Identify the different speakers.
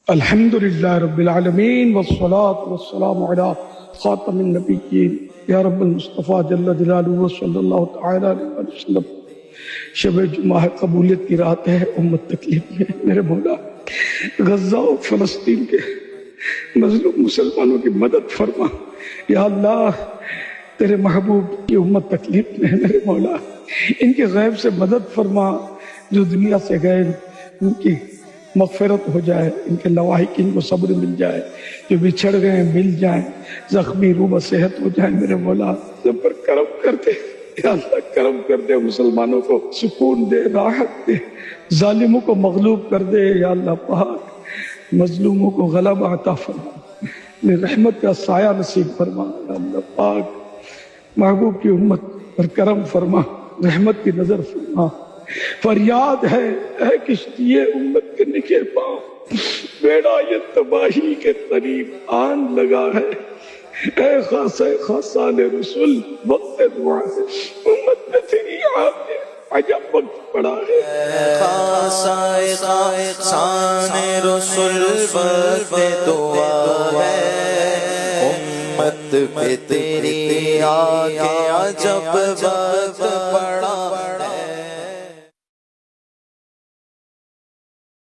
Speaker 1: الحمدللہ رب العالمین والصلاة والسلام علی خاتم النبیین یا رب المصطفیٰ جل جلالہ صلی اللہ تعالی علیہ وسلم۔ شب جمعہ ہے، قبولیت کی رات ہے، امت تکلیف میں ہے۔ میرے مولا غزہ و فلسطین کے مظلوم مسلمانوں کی مدد فرما یا اللہ۔ تیرے محبوب کی امت تکلیف میں ہے میرے مولا، ان کے غیب سے مدد فرما۔ جو دنیا سے گئے ان کی مغفرت ہو جائے، ان کے لواحق ان کو صبر مل جائے، جو بچھڑ گئے مل جائیں، زخمی روح صحت ہو جائے میرے مولا۔ سب پر کرم کر دے یا اللہ، کرم کر دے، مسلمانوں کو سکون دے، راحت دے، ظالموں کو مغلوب کر دے یا اللہ پاک، مظلوموں کو غلبہ عطا فرما، اپنی رحمت کا سایہ نصیب فرما یا اللہ پاک۔ محبوب کی امت پر کرم فرما، رحمت کی نظر فرما۔ فریاد ہے اے کشتی امت کے نکے پاؤں، بیڑا یہ تباہی کے قریب آن لگا ہے۔ اے خاصان رسول، وقت دعا ہے، امت میں تیری عجب وقت پڑا ہے۔
Speaker 2: خاصان رسول، وقت دعا ہے، امت پہ تیری آگے عجب وقت پڑا۔